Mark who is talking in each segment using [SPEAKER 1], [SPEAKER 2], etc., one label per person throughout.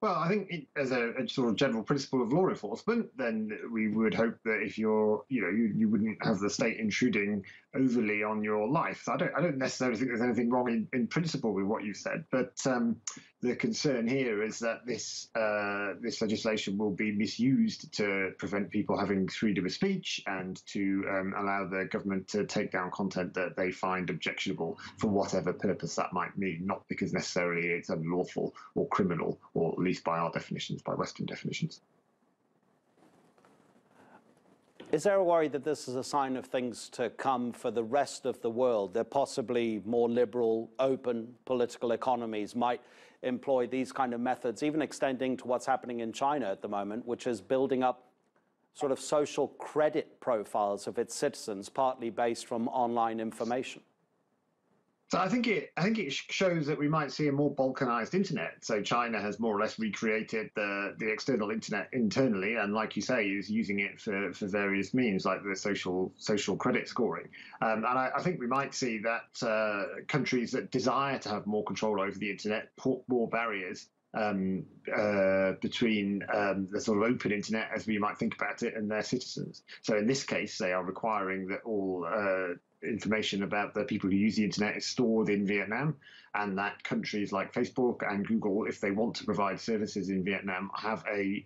[SPEAKER 1] Well, I think as a sort of general principle of law enforcement, then we would hope that if you wouldn't have the state intruding overly on your life. So I don't necessarily think there's anything wrong in principle with what you said, but the concern here is that this legislation will be misused to prevent people having freedom of speech and to allow the government to take down content that they find objectionable for whatever purpose that might mean, not because necessarily it's unlawful or criminal, or at least by our definitions, by Western definitions.
[SPEAKER 2] Is there a worry that this is a sign of things to come for the rest of the world, that possibly more liberal, open political economies might employ these kind of methods, even extending to what's happening in China at the moment, which is building up sort of social credit profiles of its citizens, partly based from online information?
[SPEAKER 1] So I think it shows that we might see a more balkanized internet. So China has more or less recreated the external internet internally, and like you say, is using it for various means, like the social credit scoring. And I think we might see that countries that desire to have more control over the internet put more barriers between the sort of open internet, as we might think about it, and their citizens. So in this case, they are requiring that all information about the people who use the internet is stored in Vietnam, and that countries like Facebook and Google, if they want to provide services in Vietnam, have a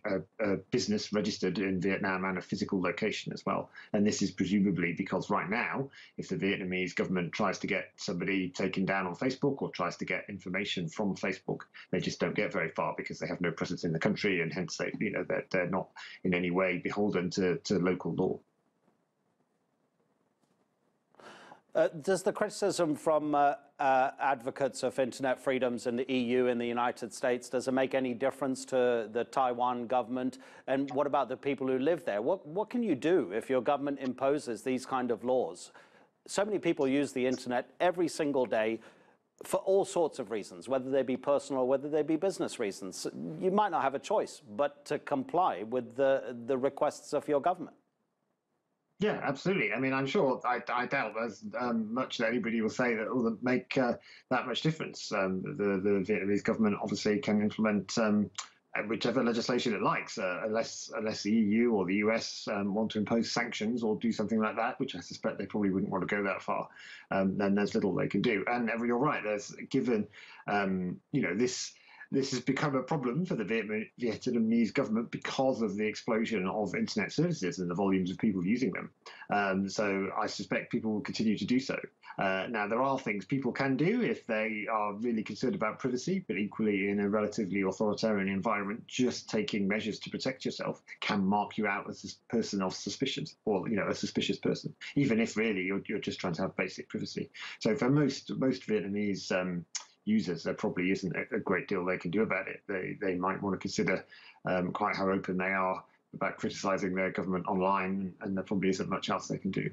[SPEAKER 1] business registered in Vietnam and a physical location as well. And this is presumably because right now, if the Vietnamese government tries to get somebody taken down on Facebook or tries to get information from Facebook, they just don't get very far because they have no presence in the country, and hence they're not in any way beholden to local law.
[SPEAKER 2] Does the criticism from advocates of internet freedoms in the EU and the United States, does it make any difference to the Taiwan government? And what about the people who live there? What can you do if your government imposes these kind of laws? So many people use the internet every single day for all sorts of reasons, whether they be personal or whether they be business reasons. You might not have a choice but to comply with the requests of your government.
[SPEAKER 1] Yeah, absolutely. I mean, I'm sure, I doubt there's much that anybody will say that will make that much difference. The Vietnamese government obviously can implement whichever legislation it likes, unless the EU or the US want to impose sanctions or do something like that, which I suspect they probably wouldn't want to go that far. Then there's little they can do. And you're right. This has become a problem for the Vietnamese government because of the explosion of internet services and the volumes of people using them. So I suspect people will continue to do so. Now, there are things people can do if they are really concerned about privacy, but equally in a relatively authoritarian environment, just taking measures to protect yourself can mark you out as a person of suspicion, or a suspicious person, even if really you're just trying to have basic privacy. So for most Vietnamese users, there probably isn't a great deal they can do about it. They might want to consider quite how open they are about criticizing their government online, and there probably isn't much else they can do.